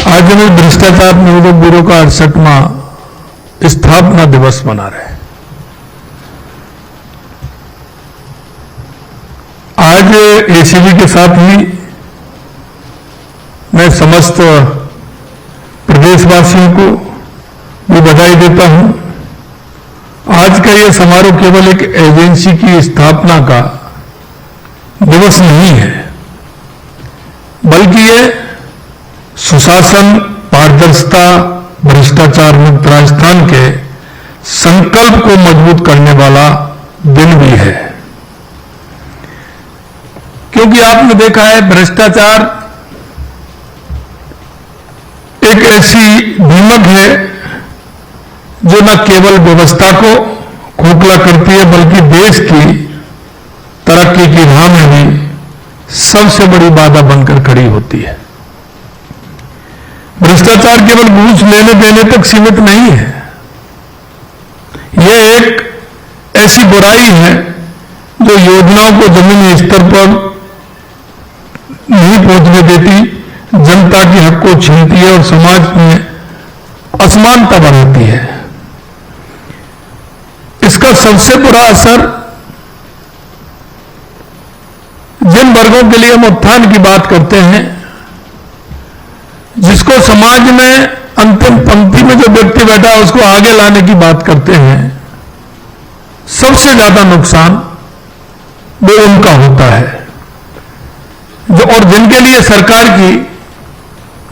आज हम भ्रष्टाचार निरोधक ब्यूरो का 68वां स्थापना दिवस मना रहे हैं। आज एसीबी के साथ ही मैं समस्त प्रदेशवासियों को भी बधाई देता हूं। आज का यह समारोह केवल एक एजेंसी की स्थापना का दिवस नहीं है, बल्कि ये सुशासन, पारदर्शिता, भ्रष्टाचार मुक्त राजस्थान के संकल्प को मजबूत करने वाला दिन भी है। क्योंकि आपने देखा है, भ्रष्टाचार एक ऐसी दीमक है जो न केवल व्यवस्था को खोखला करती है, बल्कि देश की तरक्की की राह में भी सबसे बड़ी बाधा बनकर खड़ी होती है। भ्रष्टाचार केवल घूस लेने देने तक सीमित नहीं है। यह एक ऐसी बुराई है जो योजनाओं को जमीनी स्तर पर नहीं पहुंचने देती, जनता के हक को छीनती है और समाज में असमानता बढ़ाती है। इसका सबसे बुरा असर जिन वर्गों के लिए हम उत्थान की बात करते हैं, जिसको समाज में अंतिम पंक्ति में जो व्यक्ति बैठा है उसको आगे लाने की बात करते हैं, सबसे ज्यादा नुकसान वो उनका होता है जो और जिनके लिए सरकार की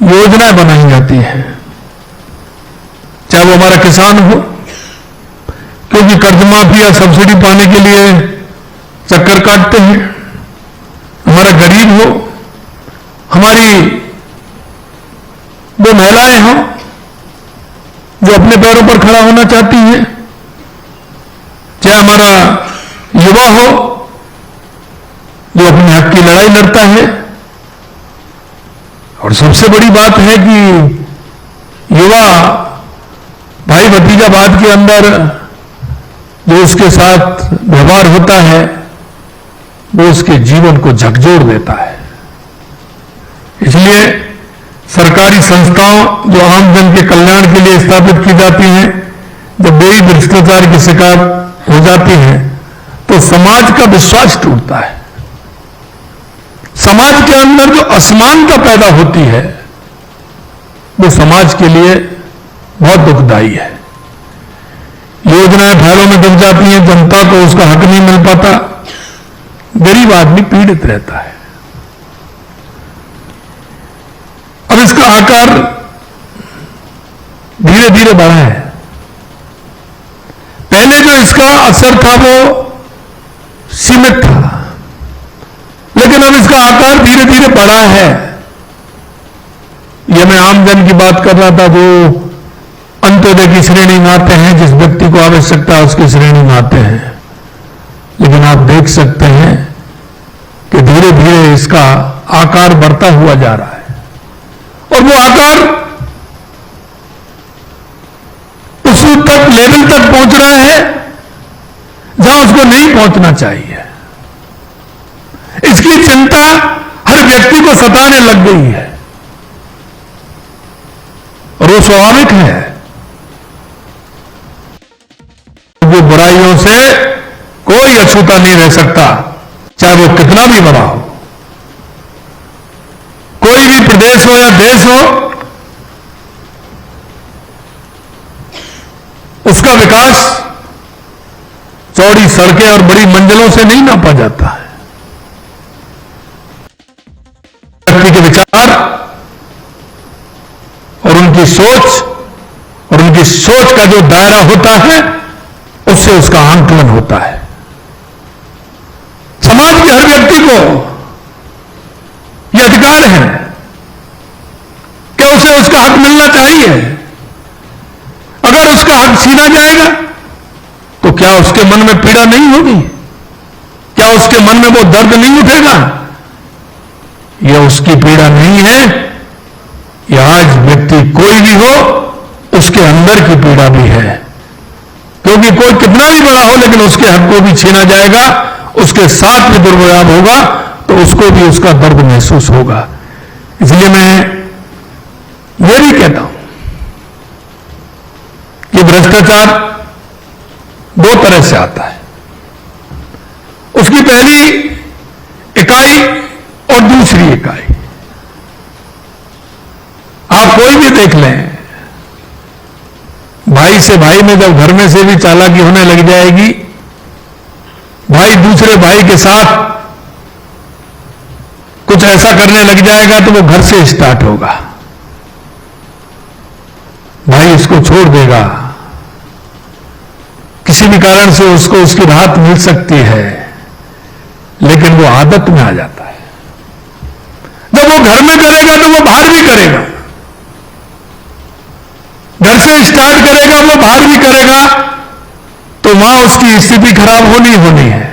योजनाएं बनाई जाती हैं, चाहे वो हमारा किसान हो, क्योंकि कर्ज माफी या सब्सिडी पाने के लिए चक्कर काटते हैं, हमारा गरीब हो, हमारी वो महिलाएं हों जो अपने पैरों पर खड़ा होना चाहती हैं, चाहे हमारा युवा हो जो अपने हक की लड़ाई लड़ता है। और सबसे बड़ी बात है कि युवा भाई भतीजावाद के अंदर जो उसके साथ व्यवहार होता है वो उसके जीवन को झकझोर देता है। इसलिए सरकारी संस्थाओं जो आम जन के कल्याण के लिए स्थापित की जाती हैं, जब वे भ्रष्टाचार की शिकार हो जाती हैं तो समाज का विश्वास टूटता है। समाज के अंदर जो असमानता पैदा होती है वो समाज के लिए बहुत दुखदायी है। योजनाएं फैलों में दब जाती हैं, जनता को उसका हक नहीं मिल पाता, गरीब आदमी पीड़ित रहता है। अब इसका आकार धीरे धीरे बढ़ा है। पहले जो इसका असर था वो सीमित था, लेकिन अब इसका आकार धीरे धीरे बढ़ा है। यह मैं आम जन की बात कर रहा था जो अंत्योदय की श्रेणी में आते हैं, जिस व्यक्ति को आवश्यकता है उसकी श्रेणी में आते हैं। लेकिन आप देख सकते हैं कि धीरे धीरे इसका आकार बढ़ता हुआ जा रहा है और वो आकार उस तक लेवल तक पहुंच रहा है जहां उसको नहीं पहुंचना चाहिए। इसकी चिंता हर व्यक्ति को सताने लग गई है और वो स्वाभाविक है। अछूता नहीं रह सकता, चाहे वो कितना भी बड़ा हो। कोई भी प्रदेश हो या देश हो, उसका विकास चौड़ी सड़कें और बड़ी मंजिलों से नहीं नापा जाता है। व्यक्ति के विचार और उनकी सोच का जो दायरा होता है, उससे उसका आंकलन होता है। समाज के हर व्यक्ति को यह अधिकार है कि उसे उसका हक मिलना चाहिए। अगर उसका हक छीना जाएगा तो क्या उसके मन में पीड़ा नहीं होगी? क्या उसके मन में वो दर्द नहीं उठेगा? यह उसकी पीड़ा नहीं है, यह आज व्यक्ति कोई भी हो, उसके अंदर की पीड़ा भी है। क्योंकि कोई कितना भी बड़ा हो, लेकिन उसके हक को भी छीना जाएगा, उसके साथ भी दुर्व्यवहार होगा, तो उसको भी उसका दर्द महसूस होगा। इसलिए मैं ये भी कहता हूं कि भ्रष्टाचार दो तरह से आता है। उसकी पहली इकाई और दूसरी इकाई। आप कोई भी देख लें, भाई से भाई में जब घर में से भी चालाकी होने लग जाएगी, भाई दूसरे भाई के साथ कुछ ऐसा करने लग जाएगा तो वो घर से स्टार्ट होगा। भाई उसको छोड़ देगा, किसी भी कारण से उसको उसकी राहत मिल सकती है, लेकिन वो आदत में आ जाता है। जब वो घर में करेगा तो वो बाहर भी करेगा, घर से स्टार्ट करेगा, वो बाहर भी करेगा, तो वहां उसकी स्थिति खराब होनी होनी है।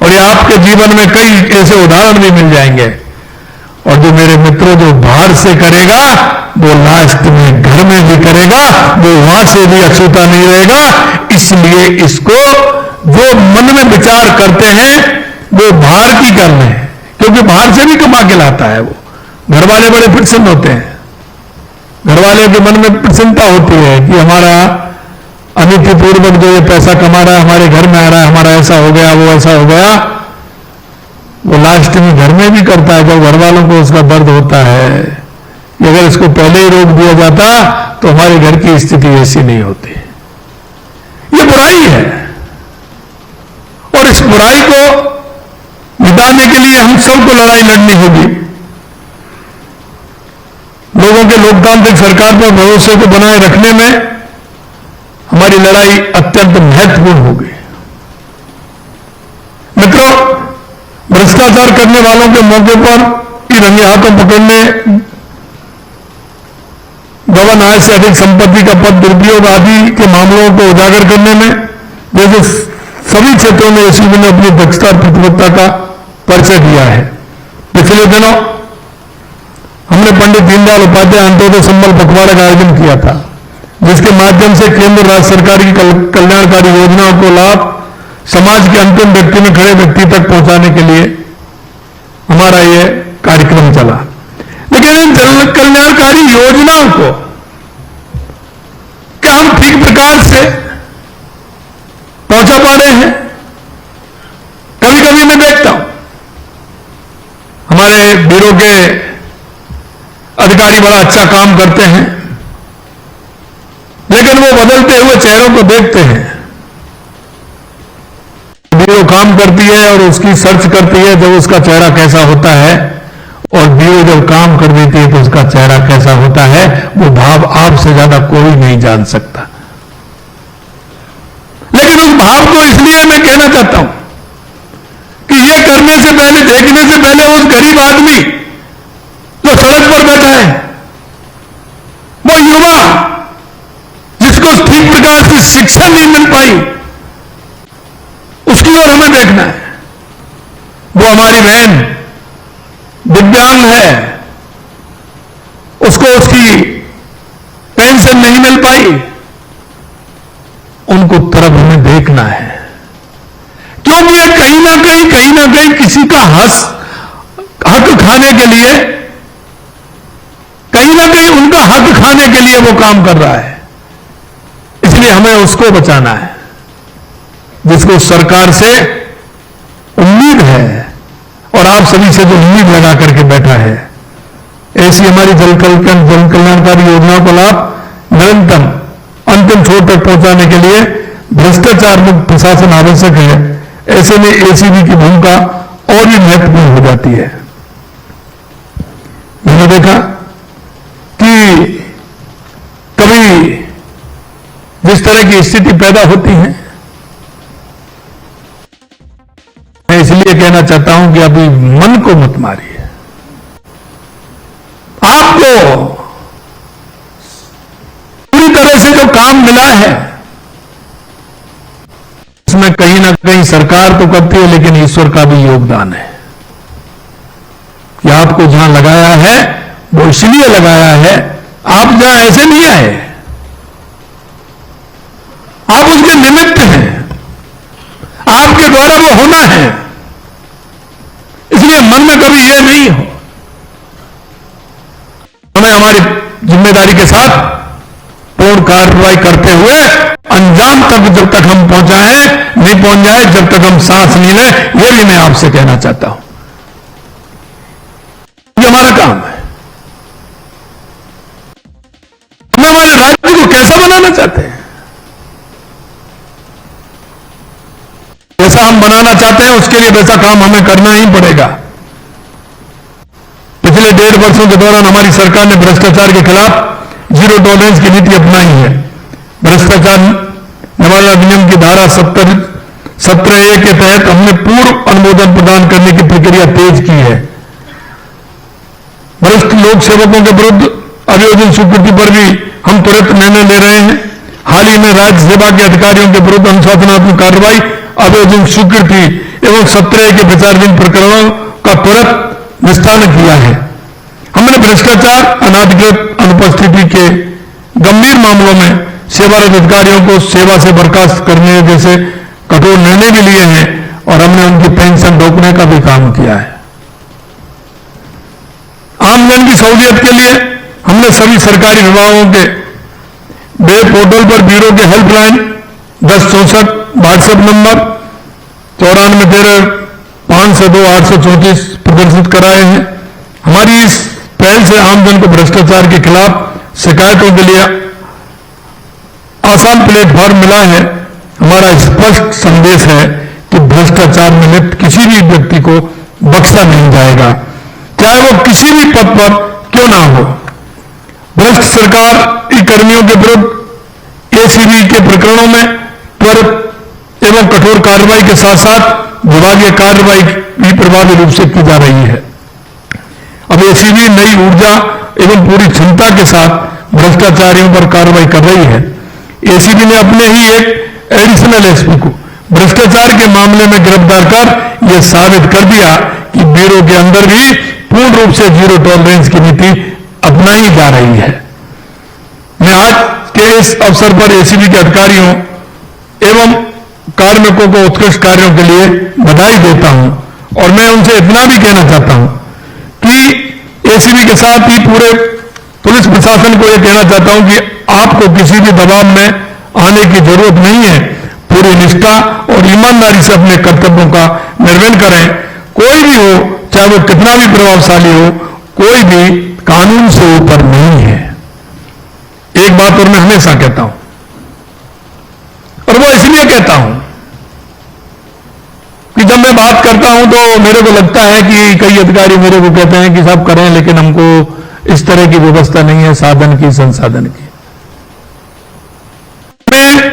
और ये आपके जीवन में कई ऐसे उदाहरण भी मिल जाएंगे। और जो मेरे मित्रों, जो बाहर से करेगा वो लास्ट में घर में भी करेगा, वो वहां से भी अछूता नहीं रहेगा। इसलिए इसको जो मन में विचार करते हैं वो बाहर की कर लें, क्योंकि बाहर से भी कमा के लाता है वो। घर वाले बड़े प्रसन्न होते हैं, घर वाले के मन में प्रसन्नता होती है कि हमारा अनितिपूर्वक जो ये पैसा कमा रहा है, हमारे घर में आ रहा है, हमारा ऐसा हो गया, वो ऐसा हो गया। वो लास्ट में घर में भी करता है, जब घर वालों को उसका दर्द होता है कि अगर इसको पहले ही रोक दिया जाता तो हमारे घर की स्थिति ऐसी नहीं होती। ये बुराई है, और इस बुराई को मिटाने के लिए हम सबको लड़ाई लड़नी होगी। लोगों के लोकतांत्रिक सरकार पर भरोसे को बनाए रखने में हमारी लड़ाई अत्यंत महत्वपूर्ण होगी। मित्रों, भ्रष्टाचार करने वालों के मौके पर ही रंगे हाथों पकड़ने, गबन आय से अधिक संपत्ति का पद दुरुपयोग आदि के मामलों को उजागर करने में, जैसे सभी क्षेत्रों में एसीबी ने अपनी दक्षता और प्रतिबद्धता का परिचय दिया है। पिछले दिनों हमने पंडित दीनदयाल उपाध्याय अंत्योदय संबल पखवाड़ा का आयोजन किया था, जिसके माध्यम से केंद्र राज्य सरकार की कल्याणकारी योजनाओं को लाभ समाज के अंतिम व्यक्ति में खड़े व्यक्ति तक पहुंचाने के लिए हमारा यह कार्यक्रम चला। लेकिन इन जन कल्याणकारी योजनाओं को क्या हम ठीक प्रकार से पहुंचा पा रहे हैं? कभी कभी मैं देखता हूं हमारे ब्यूरो के अधिकारी बड़ा अच्छा काम करते हैं, लेकिन वो बदलते हुए चेहरों को देखते हैं। ब्यूरो काम करती है और उसकी सर्च करती है जब उसका चेहरा कैसा होता है, और ब्यूरो जब काम कर देती है तो उसका चेहरा कैसा होता है, वो भाव आपसे ज्यादा कोई नहीं जान सकता। लेकिन उस भाव को इसलिए मैं कहना चाहता हूं कि ये करने से पहले, देखने से पहले उस गरीब आदमी जो सड़क पर बैठा है, वो युवा जिसको ठीक प्रकार से शिक्षा नहीं मिल पाई, उसकी ओर हमें देखना है। वो हमारी बहन दिव्यांग है, उसको उसकी पेंशन नहीं मिल पाई, उनको तरफ हमें देखना है। क्योंकि ये कहीं ना कहीं किसी का हक खाने के लिए, कहीं ना कहीं उनका हक खाने के लिए वो काम कर रहा है। इसलिए हमें उसको बचाना है। जिसको सरकार से उम्मीद है और आप सभी से जो उम्मीद लगा करके बैठा है, ऐसी हमारी जन कल्याणकारी योजनाओं का लाभ निरंतर अंतिम छोर तक पहुंचाने के लिए भ्रष्टाचार मुक्त प्रशासन आवश्यक है। ऐसे में एसीबी की भूमिका और भी महत्वपूर्ण हो जाती है। मैंने देखा कि कभी जिस तरह की स्थिति पैदा होती है, मैं इसलिए कहना चाहता हूं कि अभी मन को मत मारिए। आपको पूरी तरह से जो काम मिला है उसमें कहीं ना कहीं सरकार तो करती है, लेकिन ईश्वर का भी योगदान है कि आपको जहां लगाया है वो इसलिए लगाया है, आप जहां ऐसे नहीं आए, आप उसके निमित्त हैं, आपके द्वारा वो होना है। इसलिए मन में कभी ये नहीं हो। हमें हमारी जिम्मेदारी के साथ पूर्ण कार्रवाई करते हुए अंजाम तक जब तक हम नहीं पहुंच जाए, जब तक हम सांस नहीं ले, ये भी मैं आपसे कहना चाहता हूं। ये हमारा काम है। हम हमारे राज्य को कैसा बनाना चाहते हैं, जैसा हम बनाना चाहते हैं उसके लिए वैसा काम हमें करना ही पड़ेगा। पिछले 1.5 वर्षों के दौरान हमारी सरकार ने भ्रष्टाचार के खिलाफ जीरो टॉलरेंस की नीति अपनाई है। भ्रष्टाचार निवारण अधिनियम की धारा 17A के तहत हमने पूर्व अनुमोदन प्रदान करने की प्रक्रिया तेज की है। वरिष्ठ लोक सेवकों के विरुद्ध अभियोजन स्वीकृति पर भी हम तुरंत निर्णय ले रहे हैं। हाल ही में राज्य सेवा के अधिकारियों के विरुद्ध अनुशासनात्मक कार्रवाई, अभियोजन स्वीकृति एवं 17A के विचाराधीन प्रकरणों का त्वरित निस्तारण किया है। हमने भ्रष्टाचार, अनाधिकृत अनुपस्थिति के गंभीर मामलों में सेवारत अधिकारियों को सेवा से बर्खास्त करने जैसे कठोर निर्णय भी लिए हैं और हमने उनकी पेंशन रोकने का भी काम किया है। आमजन की सहूलियत के लिए हमने सभी सरकारी विभागों के वेब पोर्टल पर ब्यूरो के हेल्पलाइन 1064 व्हाट्सएप नंबर 9413-502-834 प्रदर्शित कराए हैं। हमारी इस पहल से आमजन को भ्रष्टाचार के खिलाफ शिकायतों के लिए आसान प्लेटफॉर्म मिला है। हमारा स्पष्ट संदेश है कि भ्रष्टाचार में लिप्त किसी भी व्यक्ति को बख्शा नहीं जाएगा, चाहे वो किसी भी पद पर क्यों ना हो। भ्रष्ट सरकारी कर्मियों के विरुद्ध एसीबी के प्रकरणों में त्वरित एवं कठोर कार्रवाई के साथ साथ विभागीय कार्रवाई भी प्रभावी रूप से की जा रही है। अब एसीबी नई ऊर्जा एवं पूरी क्षमता के साथ भ्रष्टाचारियों पर कार्रवाई कर रही है। एसीबी ने अपने ही एक एडिशनल एसपी को भ्रष्टाचार के मामले में गिरफ्तार कर यह साबित कर दिया कि ब्यूरो के अंदर भी पूर्ण रूप से जीरो टॉलरेंस की नीति अपनाई जा रही है। मैं आज के इस अवसर पर एसीबी के अधिकारियों एवं कार्मिकों को उत्कृष्ट कार्यों के लिए बधाई देता हूं और मैं उनसे इतना भी कहना चाहता हूं कि एसीबी के साथ ही पूरे पुलिस प्रशासन को यह कहना चाहता हूं कि आपको किसी भी दबाव में आने की जरूरत नहीं है। पूरी निष्ठा और ईमानदारी से अपने कर्तव्यों का निर्वहन करें। कोई भी हो, चाहे वो कितना भी प्रभावशाली हो, कोई भी कानून से ऊपर नहीं है। एक बात और मैं हमेशा कहता हूं और वो इसलिए कहता हूं कि जब मैं बात करता हूं तो मेरे को लगता है कि कई अधिकारी मेरे को कहते हैं कि सब करें, लेकिन हमको इस तरह की व्यवस्था नहीं है साधन की, संसाधन की। मैं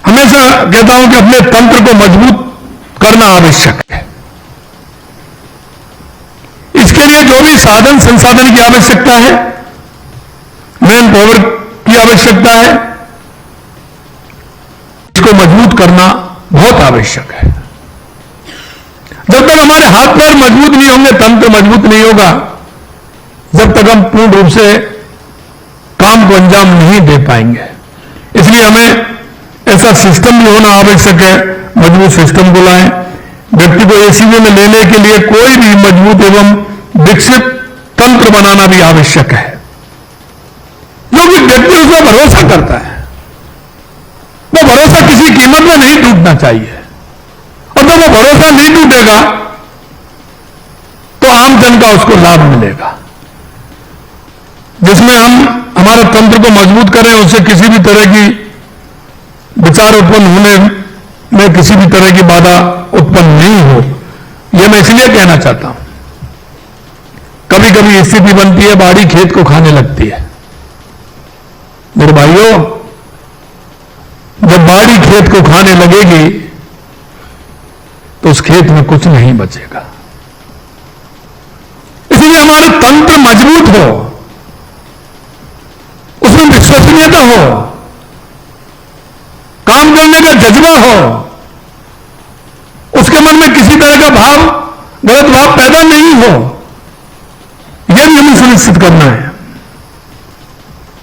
हमेशा कहता हूं कि अपने तंत्र को मजबूत करना आवश्यक है। इसके लिए जो भी साधन संसाधन की आवश्यकता है, मैन पावर की आवश्यकता है, इसको मजबूत करना बहुत आवश्यक है। जब तक हमारे हाथ पैर मजबूत नहीं होंगे, तंत्र मजबूत नहीं होगा, जब तक हम पूर्ण रूप से काम को अंजाम नहीं दे पाएंगे। इसलिए हमें ऐसा सिस्टम भी होना आवश्यक है। मजबूत सिस्टम को लाएं। व्यक्ति को एसीबी में लेने के लिए कोई भी मजबूत एवं विकसित तंत्र बनाना भी आवश्यक है, जो कि व्यक्ति उसमें भरोसा करता है। वो भरोसा किसी कीमत में नहीं टूटना चाहिए। अगर वो भरोसा नहीं टूटेगा तो आम जन का उसको लाभ मिलेगा। जिसमें हम हमारे तंत्र को मजबूत करें, उससे किसी भी तरह की विचार उत्पन्न होने में किसी भी तरह की बाधा उत्पन्न नहीं हो, यह मैं इसलिए कहना चाहता हूं। कभी कभी स्थिति बनती है बाड़ी खेत को खाने लगती है। मेरे भाइयों, जब बाड़ी खेत को खाने लगेगी तो उस खेत में कुछ नहीं बचेगा। इसलिए हमारा तंत्र मजबूत हो, उसमें विश्वसनीयता हो, काम करने का जज्बा हो, उसके मन में किसी तरह का भाव, गलत भाव पैदा नहीं हो, यह भी हमें सुनिश्चित करना है।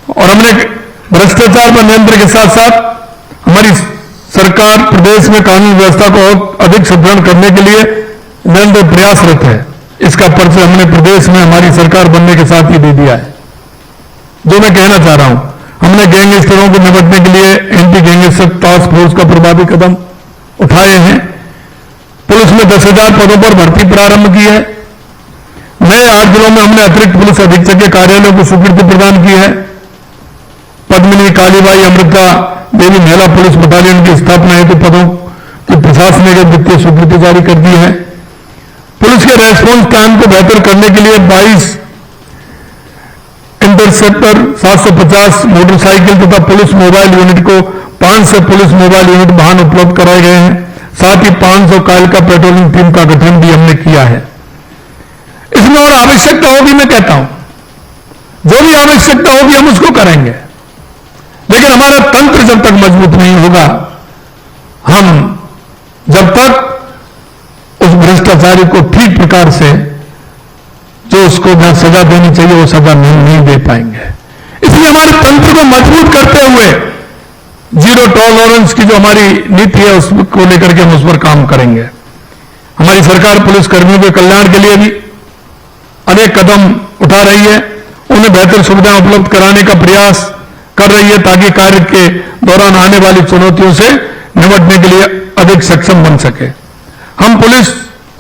और हमने भ्रष्टाचार पर नियंत्रण के साथ साथ हमारी सरकार प्रदेश में कानून व्यवस्था को और अधिक सुदृढ़ करने के लिए निरंतर प्रयासरत है। इसका परिचय हमने प्रदेश में हमारी सरकार बनने के साथ ही दे दिया है। जो मैं कहना चाह रहा हूं, हमने गैंगस्टरों को निपटने के लिए एंटी गैंगस्टर टास्क फोर्स का प्रभावी कदम उठाए हैं। पुलिस में 10,000 पदों पर भर्ती प्रारंभ की है। नए 8 जिलों में हमने अतिरिक्त पुलिस अधीक्षक के कार्यालयों को स्वीकृति प्रदान की है। पद्मिनी, कालीबाई, अमृता देवी महिला पुलिस बटालियन की स्थापना हेतु पदों की प्रशासनिक वित्तीय स्वीकृति जारी कर दी है। पुलिस के रेस्पॉन्स टाइम को बेहतर करने के लिए 22 इंटरसेप्टर, 750 मोटरसाइकिल तथा पुलिस मोबाइल यूनिट को 500 पुलिस मोबाइल यूनिट वाहन उपलब्ध कराए गए हैं। साथ ही 500 कायल का पेट्रोलिंग टीम का गठन भी हमने किया है। इसमें और आवश्यकता होगी, मैं कहता हूं, जो भी आवश्यकता होगी हम उसको करेंगे। लेकिन हमारा तंत्र जब तक मजबूत नहीं होगा, हम जब तक उस भ्रष्टाचारी को ठीक प्रकार से जो उसको जहां सजा देनी चाहिए वो सजा नहीं दे पाएंगे। इसलिए हमारे तंत्र को मजबूत करते हुए जीरो टॉलरेंस की जो हमारी नीति है उसको लेकर के हम उस पर काम करेंगे। हमारी सरकार पुलिस कर्मियों के कल्याण के लिए भी अनेक कदम उठा रही है। उन्हें बेहतर सुविधाएं उपलब्ध कराने का प्रयास कर रही है ताकि कार्य के दौरान आने वाली चुनौतियों से निपटने के लिए अधिक सक्षम बन सके। हम पुलिस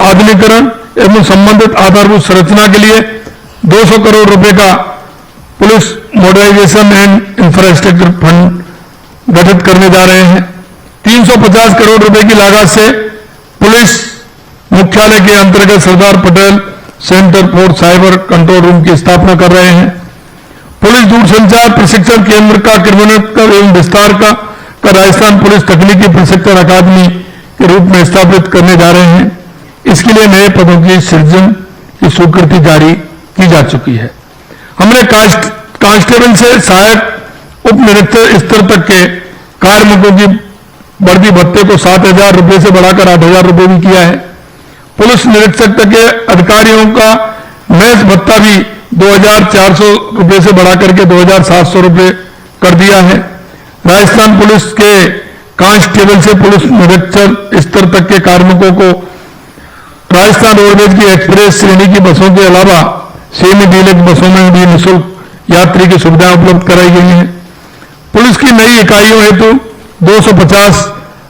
आधुनिकीकरण एवं संबंधित आधारभूत संरचना के लिए 200 करोड़ रुपए का police modernisation and infrastructure fund गठित करने जा रहे हैं। 350 करोड़ रुपए की लागत से पुलिस मुख्यालय के अंतर्गत Sardar Patel centre for cyber control room की स्थापना कर रहे हैं। पुलिस दूरसंचार प्रशिक्षण केंद्र का क्रियान्वयन एवं विस्तार का राजस्थान पुलिस तकनीकी प्रशिक्षण अकादमी के रूप में स्थापित करने जा रहे हैं। इसके लिए नए पदों की सृजन की स्वीकृति जारी की जा चुकी है। हमने कांस्टेबल से सहायक उप निरीक्षक स्तर तक के कार्मिकों की वर्दी भत्ते को 7,000 रुपये से बढ़ाकर 8,000 रुपये भी किया है। पुलिस निरीक्षक तक के अधिकारियों का मेस भत्ता भी 2,400 रुपये से बढ़ाकर के 2,700 रुपये कर दिया है। राजस्थान पुलिस के कांस्टेबल से पुलिस निरीक्षक स्तर तक के कार्मिकों को राजस्थान रोडवेज की एक्सप्रेस श्रेणी की बसों के अलावा सेमी डीलक्स बसों में भी निःशुल्क यात्री की सुविधाएं उपलब्ध कराई गई हैं। पुलिस की नई इकाइयों हेतु 250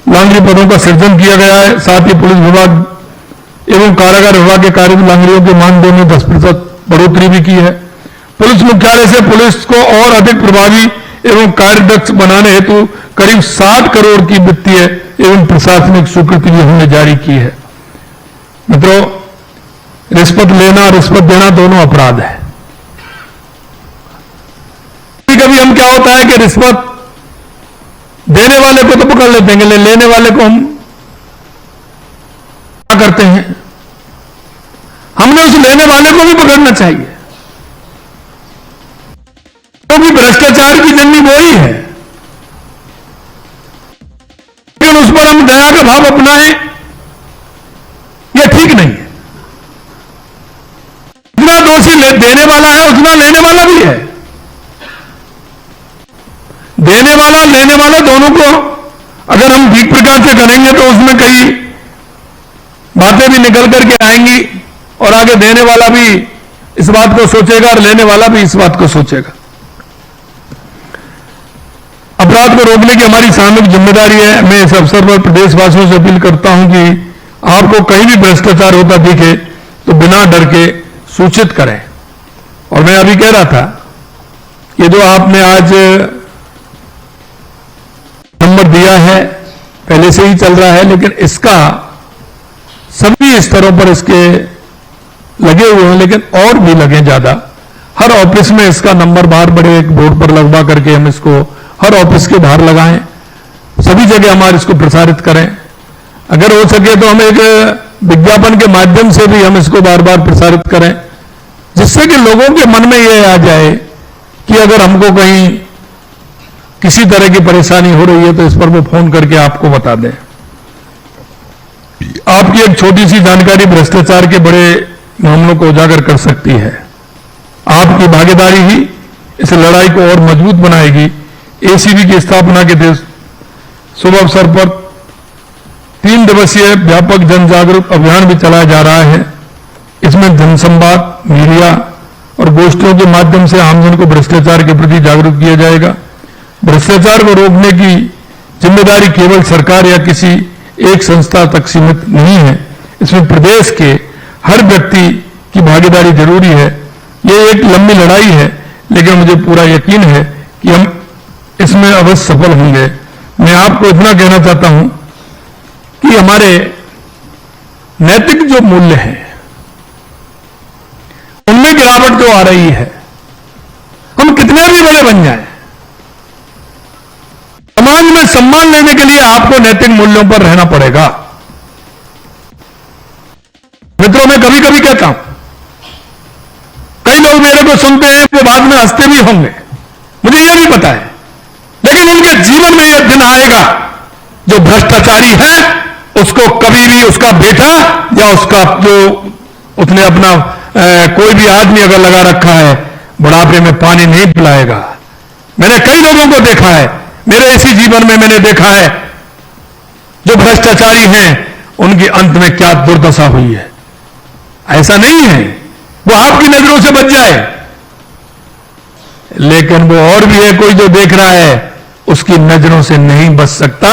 लांगरी पदों का सृजन किया गया है। साथ ही पुलिस विभाग एवं कारागार विभाग के कार्य लांगरियों के मानदेय में 10% बढ़ोतरी भी की है। पुलिस मुख्यालय से पुलिस को और अधिक प्रभावी एवं कार्यदक्ष बनाने हेतु करीब 60 करोड़ की वित्तीय एवं प्रशासनिक स्वीकृति भी हमने जारी की है। मित्रों, रिश्वत लेना रिश्वत देना दोनों अपराध है। कभी हम क्या होता है कि रिश्वत देने वाले को तो पकड़ लेते हैं, लेने वाले को हम क्या करते हैं, हमने उस लेने वाले को भी पकड़ना चाहिए, क्योंकि भ्रष्टाचार की जंगी वो ही है। लेकिन उस पर हम दया का भाव अपनाएं, यह ठीक नहीं है। जितना दोषी देने वाला है उतना लेने वाला भी है। देने वाला लेने वाला दोनों को अगर हम ठीक प्रकार से करेंगे तो उसमें कई बातें भी निकल करके आएंगी और आगे देने वाला भी इस बात को सोचेगा और लेने वाला भी इस बात को सोचेगा। अपराध को रोकने की हमारी सामूहिक जिम्मेदारी है। मैं इस अवसर पर प्रदेशवासियों से अपील करता हूं कि आपको कहीं भी भ्रष्टाचार होता दिखे तो बिना डर के सूचित करें। और मैं अभी कह रहा था, ये जो आपने आज नंबर दिया है पहले से ही चल रहा है, लेकिन इसका सभी स्तरों पर इसके लगे हुए हैं, लेकिन और भी लगे ज्यादा। हर ऑफिस में इसका नंबर बाहर बड़े एक बोर्ड पर लगवा करके हम इसको हर ऑफिस के बाहर लगाएं, सभी जगह हमारे इसको प्रसारित करें। अगर हो सके तो हम एक विज्ञापन के माध्यम से भी हम इसको बार बार प्रसारित करें, जिससे कि लोगों के मन में यह आ जाए कि अगर हमको कहीं किसी तरह की परेशानी हो रही है तो इस पर वो फोन करके आपको बता दें। आपकी एक छोटी सी जानकारी भ्रष्टाचार के बड़े मामलों को उजागर कर सकती है। आपकी भागीदारी ही इस लड़ाई को और मजबूत बनाएगी। एसीबी की स्थापना के शुभ अवसर पर 3 दिवसीय व्यापक जन जागरूक अभियान भी चलाया जा रहा है। इसमें जनसंवाद, मीडिया और गोष्ठियों के माध्यम से आमजन को भ्रष्टाचार के प्रति जागरूक किया जाएगा। भ्रष्टाचार को रोकने की जिम्मेदारी केवल सरकार या किसी एक संस्था तक सीमित नहीं है, इसमें प्रदेश के हर व्यक्ति की भागीदारी जरूरी है। ये एक लंबी लड़ाई है, लेकिन मुझे पूरा यकीन है कि हम इसमें अवश्य सफल होंगे। मैं आपको इतना कहना चाहता हूं कि हमारे नैतिक जो मूल्य हैं उनमें गिरावट जो आ रही है, हम कितने भी बड़े बन जाएं, समाज में सम्मान लेने के लिए आपको नैतिक मूल्यों पर रहना पड़ेगा। मित्रों, मैं कभी कभी कहता हूं, कई लोग मेरे को सुनते हैं, वो बाद में हंसते भी होंगे, मुझे यह भी पता है, लेकिन उनके जीवन में यह दिन आएगा जो भ्रष्टाचारी है उसको कभी भी उसका बेटा या उसका जो उसने अपना कोई भी आदमी अगर लगा रखा है बुढ़ापे में पानी नहीं पिलाएगा। मैंने कई लोगों को देखा है, मेरे इसी जीवन में मैंने देखा है, जो भ्रष्टाचारी हैं उनके अंत में क्या दुर्दशा हुई है। ऐसा नहीं है वो आपकी नजरों से बच जाए, लेकिन वो और भी है, कोई जो देख रहा है उसकी नजरों से नहीं बच सकता,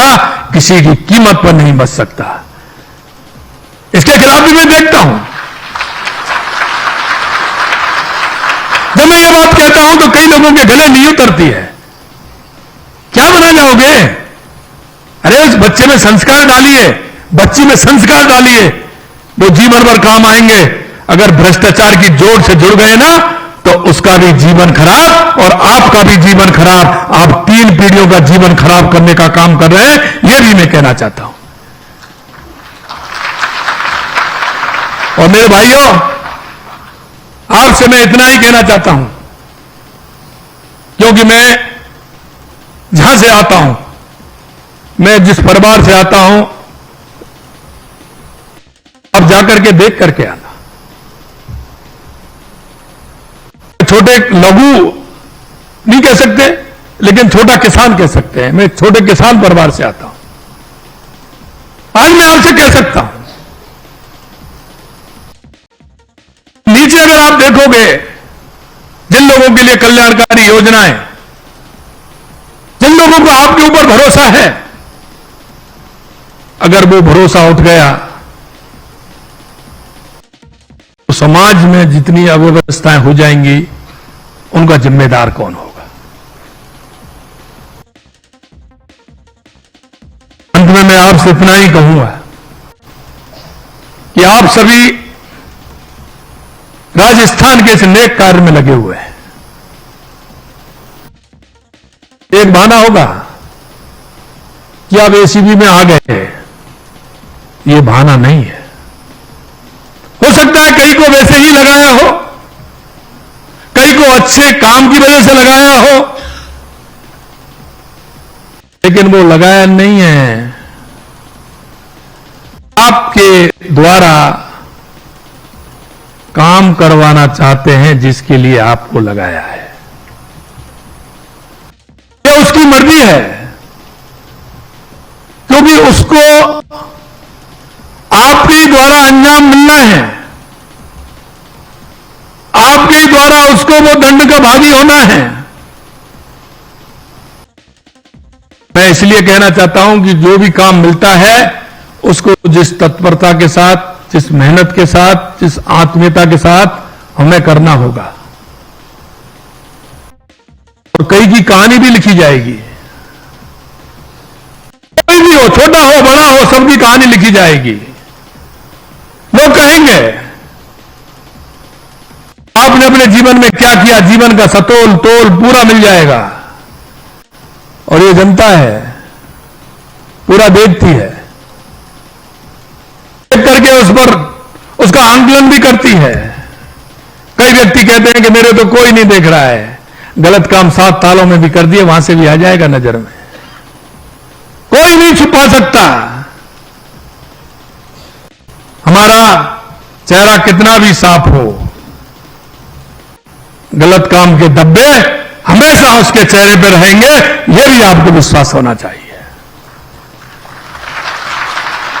किसी की कीमत पर नहीं बच सकता। इसके खिलाफ भी मैं देखता हूं। जब मैं ये बात कहता हूं तो कई लोगों के गले नहीं उतरती है। क्या बना जाओगे? अरे उस बच्चे में संस्कार डालिए, बच्ची में संस्कार डालिए, वो जीवन भर काम आएंगे। अगर भ्रष्टाचार की जोड़ से जुड़ गए ना तो उसका भी जीवन खराब और आपका भी जीवन खराब। आप 3 पीढ़ियों का जीवन खराब करने का काम कर रहे हैं, यह भी मैं कहना चाहता हूं। और मेरे भाइयों, आपसे मैं इतना ही कहना चाहता हूं, क्योंकि मैं जहां से आता हूं, मैं जिस परिवार से आता हूं, अब जाकर के देख करके आना। छोटे लघु नहीं कह सकते, लेकिन छोटा किसान कह सकते हैं। मैं छोटे किसान परिवार से आता हूं। आज मैं आपसे कह सकता हूं, नीचे अगर आप देखोगे जिन लोगों के लिए कल्याणकारी योजनाएं, जिन लोगों को आपके ऊपर भरोसा है, अगर वो भरोसा उठ गया तो समाज में जितनी अव्यवस्थाएं हो जाएंगी उनका जिम्मेदार कौन होगा? अंत में मैं आपसे इतना ही कहूंगा कि आप सभी राजस्थान के इस नेक कार्य में लगे हुए हैं। एक बहाना होगा कि आप एसीबी में आ गए, ये बहाना नहीं है। हो सकता है कई को वैसे ही लगाया हो, कई को अच्छे काम की वजह से लगाया हो, लेकिन वो लगाया नहीं है, आपके द्वारा काम करवाना चाहते हैं जिसके लिए आपको लगाया है। ये उसकी मर्जी है, क्योंकि उसको आपके द्वारा अंजाम मिलना है, आपके द्वारा उसको वो दंड का भागी होना है। मैं इसलिए कहना चाहता हूं कि जो भी काम मिलता है उसको जिस तत्परता के साथ, जिस मेहनत के साथ, जिस आत्मीयता के साथ हमें करना होगा। और कई की कहानी भी लिखी जाएगी। कोई भी हो, छोटा हो बड़ा हो, सबकी कहानी लिखी जाएगी। लोग कहेंगे आपने अपने जीवन में क्या किया, जीवन का सतोल तोल पूरा मिल जाएगा। और ये जनता है, पूरा देखती है, देख करके उस पर उसका आंकलन भी करती है। कई व्यक्ति कहते हैं कि मेरे तो कोई नहीं देख रहा है। गलत काम 7 तालों में भी कर दिए, वहां से भी आ जाएगा नजर में। कोई नहीं छुपा सकता। हमारा चेहरा कितना भी साफ हो, गलत काम के धब्बे हमेशा उसके चेहरे पर रहेंगे। यह भी आपको विश्वास होना चाहिए।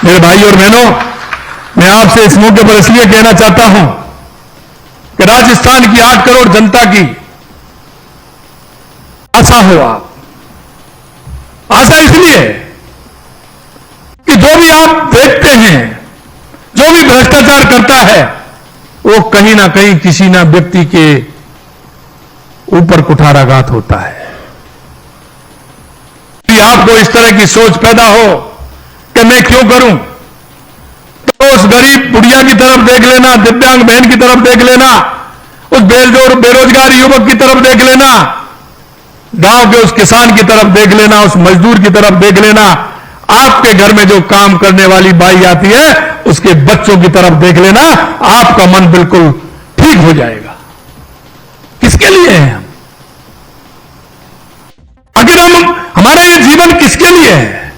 मेरे भाई और बहनों, मैं आपसे इस मौके पर इसलिए कहना चाहता हूं कि राजस्थान की 8 करोड़ जनता की आशा हो आप। आशा इसलिए कि जो भी आप देखते हैं, जो भी भ्रष्टाचार करता है, वो कहीं ना कहीं किसी ना व्यक्ति के ऊपर कुठाराघात होता है। यदि आपको इस तरह की सोच पैदा हो कि मैं क्यों करूं, तो उस गरीब बुढ़िया की तरफ देख लेना, दिव्यांग बहन की तरफ देख लेना, उस बेरोजगार युवक की तरफ देख लेना, गांव के उस किसान की तरफ देख लेना, उस मजदूर की तरफ देख लेना, आपके घर में जो काम करने वाली बाई आती है उसके बच्चों की तरफ देख लेना। आपका मन बिल्कुल ठीक हो जाएगा। किसके लिए है हम? आखिर हमारा ये जीवन किसके लिए है?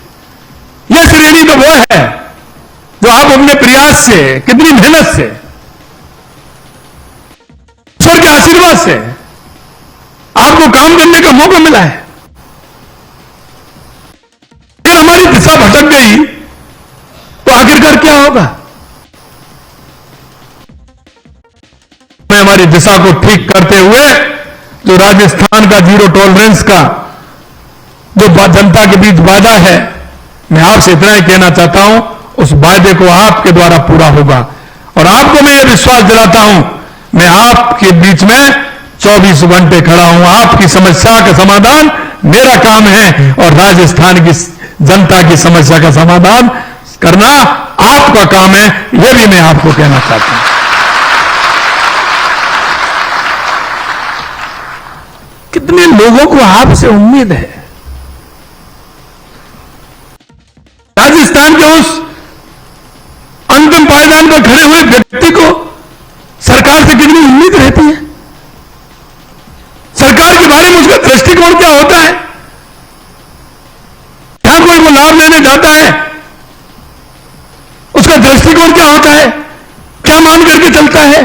यह श्रेणी तो वो है जो आप अपने प्रयास से, कितनी मेहनत से, ईश्वर के आशीर्वाद से आपको काम करने का मौका मिला है। अगर हमारी दिशा भटक गई तो आखिरकार क्या होगा? मैं हमारी दिशा को ठीक करते हुए जो राजस्थान का जीरो टॉलरेंस का जो जनता के बीच वादा है, मैं आपसे इतना ही कहना चाहता हूं, उस वादे को आपके द्वारा पूरा होगा। और आपको मैं यह विश्वास दिलाता हूं, मैं आपके बीच में 24 घंटे खड़ा हूं। आपकी समस्या का समाधान मेरा काम है और राजस्थान की जनता की समस्या का समाधान करना आपका काम है। यह भी मैं आपको कहना चाहता हूं। कितने लोगों को आपसे उम्मीद है? राजस्थान के उस अंतिम पायदान पर खड़े हुए व्यक्ति को सरकार से कितनी उम्मीद रहती है? सरकार के बारे में उसका दृष्टिकोण क्या होता है? क्या कोई वो लाभ लेने जाता है, उसका दृष्टिकोण क्या होता है? क्या मान करके चलता है?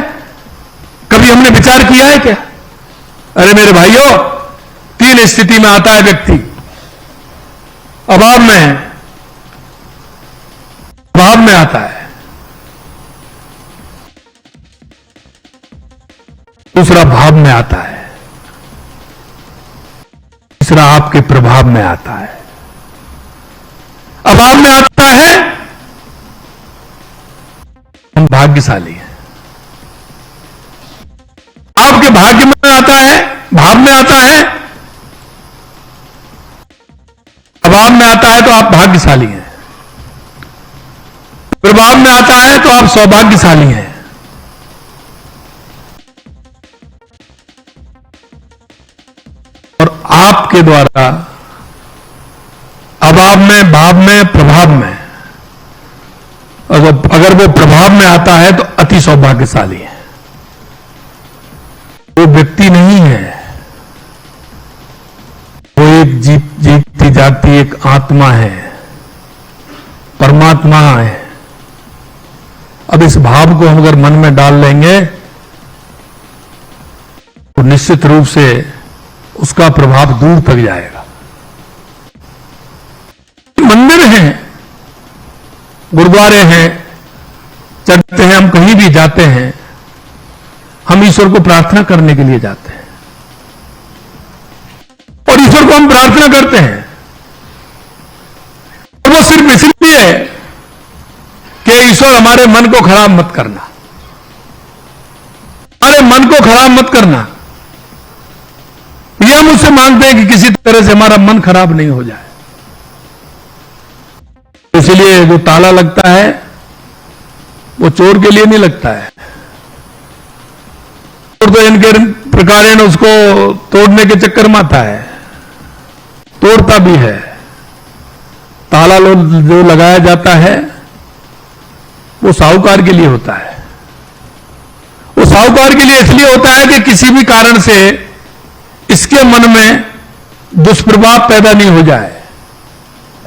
कभी हमने विचार किया है क्या? अरे मेरे भाइयों, 3 स्थिति में आता है व्यक्ति। अभाव में आता है, दूसरा भाव में आता है, तीसरा आपके प्रभाव में आता है। अभाव में आता है, हम भाग्यशाली हैं। आपके भाग्य में आता है, भाव में आता है, अभाव में आता है तो आप भाग्यशाली हैं, प्रभाव में आता है तो आप सौभाग्यशाली हैं। और आपके द्वारा अभाव में, भाव में, प्रभाव में, अगर वो प्रभाव में आता है तो अति सौभाग्यशाली है। वो व्यक्ति नहीं है, वो एक जीती जागती एक आत्मा है, परमात्मा है। अब इस भाव को हम अगर मन में डाल लेंगे तो निश्चित रूप से उसका प्रभाव दूर तक जाएगा। मंदिर हैं, गुरुद्वारे हैं, चढ़ते हैं, हम कहीं भी जाते हैं, हम ईश्वर को प्रार्थना करने के लिए जाते हैं और ईश्वर को हम प्रार्थना करते हैं। और वो सिर्फ इसलिए और हमारे मन को खराब मत करना, हमारे मन को खराब मत करना। ये हम उससे मांगते हैं कि किसी तरह से हमारा मन खराब नहीं हो जाए। इसलिए जो ताला लगता है वो चोर के लिए नहीं लगता है। चोर तो इनके प्रकार उसको तोड़ने के चक्कर में आता है, तोड़ता भी है। ताला जो लगाया जाता है वो साहूकार के लिए होता है। वो साहूकार के लिए इसलिए होता है कि किसी भी कारण से इसके मन में दुष्प्रभाव पैदा नहीं हो जाए,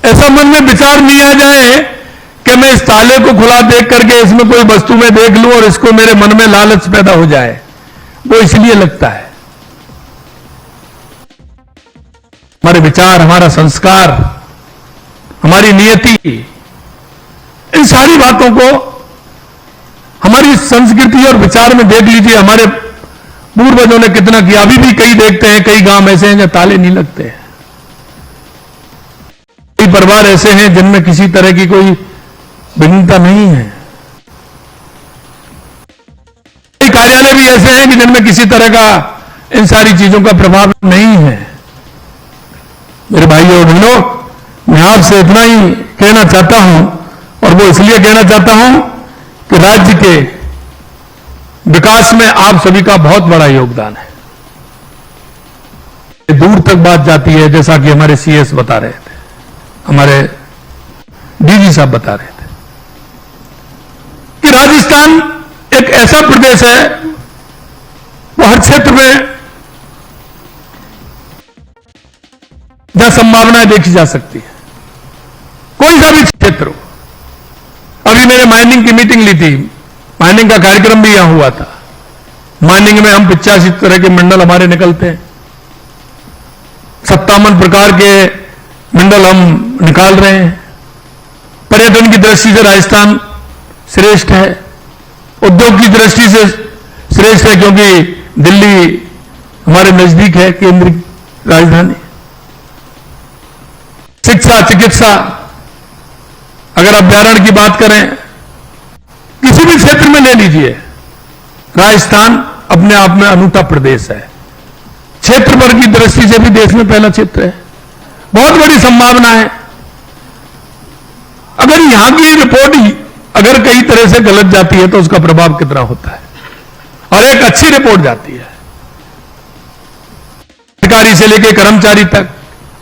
ऐसा मन में विचार नहीं आ जाए कि मैं इस ताले को खुला देख करके इसमें कोई वस्तु में देख लूं और इसको मेरे मन में लालच पैदा हो जाए। वो इसलिए लगता है। हमारे विचार, हमारा संस्कार, हमारी नियति, इन सारी बातों को हमारी संस्कृति और विचार में देख लीजिए। हमारे पूर्वजों ने कितना किया। अभी भी कई देखते हैं, कई गांव ऐसे हैं जहां ताले नहीं लगते हैं। कई परिवार ऐसे हैं जिनमें किसी तरह की कोई भिन्नता नहीं है। कई कार्यालय भी ऐसे हैं कि जिनमें किसी तरह का इन सारी चीजों का प्रभाव नहीं है। मेरे भाइयों और बहनों, मैं आपसे इतना ही कहना चाहता हूं, और वो इसलिए कहना चाहता हूं कि राज्य के विकास में आप सभी का बहुत बड़ा योगदान है। दूर तक बात जाती है, जैसा कि हमारे सीएस बता रहे थे, हमारे डीजी साहब बता रहे थे कि राजस्थान एक ऐसा प्रदेश है, वो हर क्षेत्र में जहां संभावनाएं देखी जा सकती है, कोई सा भी क्षेत्र हो। अभी मैंने माइनिंग की मीटिंग ली थी, माइनिंग का कार्यक्रम भी यहां हुआ था। माइनिंग में हम 85 तरह के मंडल हमारे निकलते हैं, 57 प्रकार के मंडल हम निकाल रहे हैं। पर्यटन की दृष्टि से राजस्थान श्रेष्ठ है, उद्योग की दृष्टि से श्रेष्ठ है, क्योंकि दिल्ली हमारे नजदीक है, केंद्रीय राजधानी। शिक्षा, चिकित्सा, अगर आप व्याकरण की बात करें, किसी भी क्षेत्र में ले लीजिए, राजस्थान अपने आप में अनूठा प्रदेश है। क्षेत्रफल की दृष्टि से भी देश में पहला क्षेत्र है। बहुत बड़ी संभावना है। अगर यहां की रिपोर्ट अगर कई तरह से गलत जाती है तो उसका प्रभाव कितना होता है, और एक अच्छी रिपोर्ट जाती है, अधिकारी से लेकर कर्मचारी तक,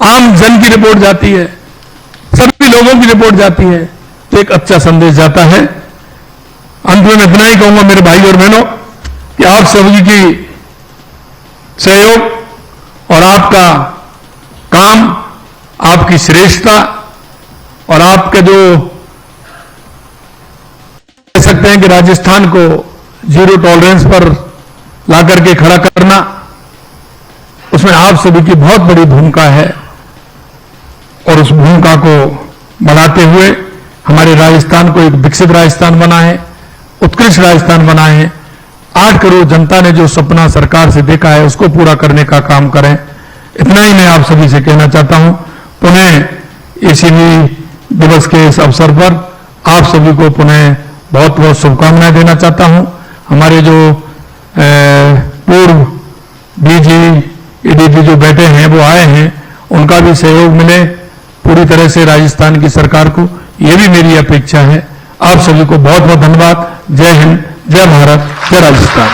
आम जन की रिपोर्ट जाती है, सभी लोगों की रिपोर्ट जाती है, तो एक अच्छा संदेश जाता है। अंत में मैं इतना ही कहूंगा मेरे भाई और बहनों कि आप सभी की सहयोग और आपका काम, आपकी श्रेष्ठता और आपके जो कह सकते हैं कि राजस्थान को जीरो टॉलरेंस पर लाकर के खड़ा करना, उसमें आप सभी की बहुत बड़ी भूमिका है। और उस भूमिका को बढ़ाते हुए हमारे राजस्थान को एक विकसित राजस्थान बना है, उत्कृष्ट राजस्थान बना है। 8 करोड़ जनता ने जो सपना सरकार से देखा है उसको पूरा करने का काम करें। इतना ही मैं आप सभी से कहना चाहता हूं। पुनः एसीबी दिवस के इस अवसर पर आप सभी को पुनः बहुत बहुत शुभकामनाएं देना चाहता हूं। हमारे जो पूर्व डीजी, एडीजी जो बैठे हैं वो आए हैं, उनका भी सहयोग मिले पूरी तरह से राजस्थान की सरकार को, ये भी मेरी अपेक्षा है। आप सभी को बहुत बहुत धन्यवाद। जय हिंद, जय भारत, जय राजस्थान।